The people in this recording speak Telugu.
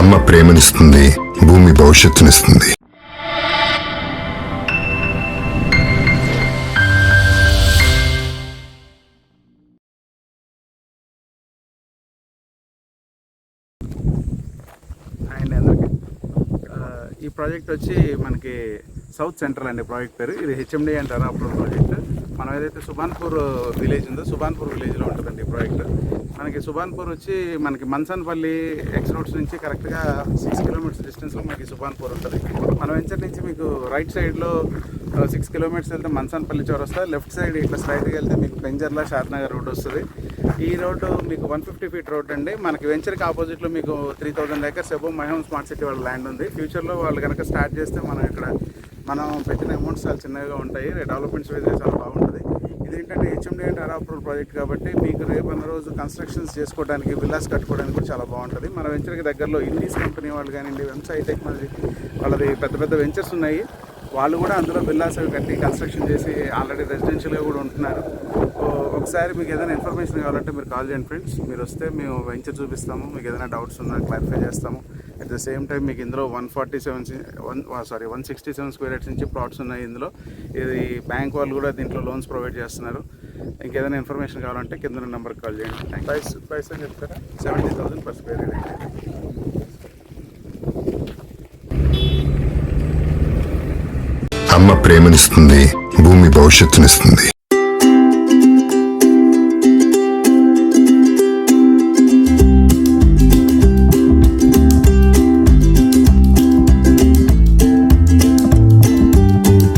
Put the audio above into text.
అమ్మ ప్రేమనిస్తుంది, భూమి భవిష్యత్తునిస్తుంది. అండ్ అందరికీ ఈ ప్రాజెక్ట్ వచ్చి మనకి సౌత్ సెంట్రల్ అండి ప్రాజెక్ట్ పేరు. ఇది హెచ్ఎండి అంటారు అప్రూవల్ ప్రాజెక్ట్. మనం ఏదైతే సుభాన్పూర్ విలేజ్ ఉందో సుభాన్పూర్ విలేజ్లో ఉంటుందండి ఈ ప్రాజెక్ట్. మనకి సుభాన్పూర్ వచ్చి మనకి మన్సన్పల్లి ఎక్స్ రోడ్స్ నుంచి కరెక్ట్గా 6 కిలోమీటర్స్ డిస్టెన్స్లో మనకి సుభాన్పూర్ ఉంటుంది. మన వెంచర్ నుంచి మీకు రైట్ సైడ్లో 6 కిలోమీటర్స్ వెళ్తే మన్సన్పల్లి చౌరస్తా, లెఫ్ట్ సైడ్ ఇట్లా స్ట్రైట్గా వెళ్తే మీకు పెంజర్లా షాద్నగర్ రోడ్ వస్తుంది. ఈ రోడ్డు మీకు 150 ఫీట్ రోడ్ అండి. మనకి వెంచర్కి ఆపోజిట్లో మీకు 3000 acres above my home smart city వాళ్ళ ల్యాండ్ ఉంది. ఫ్యూచర్లో వాళ్ళు కనుక స్టార్ట్ చేస్తే మనం పెట్టిన అమౌంట్స్ చాలా చిన్నగా ఉంటాయి. డెవలప్మెంట్స్ వైజ్ చాలా బాగుంటుంది. ఇదేంటంటే హెచ్ఎండి అంటే అప్రూవల్ ప్రాజెక్ట్ కాబట్టి మీకు రేపన్న రోజు కన్స్ట్రక్షన్స్ చేసుకోవడానికి, విల్లాస్ కట్టుకోవడానికి కూడా చాలా బాగుంటుంది. మన వెంచర్కి దగ్గరలో ఇండీస్ కంపెనీ వాళ్ళు కానివ్వండి, వెబ్సైట్ టెక్నాలజీ వాళ్ళది పెద్ద పెద్ద వెంచర్స్ ఉన్నాయి. వాళ్ళు కూడా అందులో విల్లాస్ కట్టి కన్స్ట్రక్షన్ చేసి ఆల్రెడీ రెసిడెన్షియల్గా కూడా ఉంటున్నారు. ఒకసారి మీకు ఏదైనా ఇన్ఫర్మేషన్ కావాలంటే మీరు కాల్ చేయండి ఫ్రెండ్స్. మీరు వస్తే మేము వెంచర్ చూపిస్తాము. మీకు ఏదైనా డౌట్స్ ఉన్నా క్లారిఫై చేస్తాము. అట్ ద సేమ్ టైం మీకు ఇందులో 167 స్క్వేర్ యార్డ్స్ నుంచి ప్లాట్స్ ఉన్నాయి. ఇందులో ఇది బ్యాంక్ వాళ్ళు కూడా దీంట్లో లోన్స్ ప్రొవైడ్ చేస్తున్నారు. ఇంకేదైనా ఇన్ఫర్మేషన్ కావాలంటే కింద నెంబర్కి కాల్ చేయండి. ప్రైస్ అని చెప్తారా? 70,000 per స్క్వేర్ యార్డ్. అమ్మ ప్రేమనిస్తుంది, భూమి భవిష్యత్తునిస్తుంది.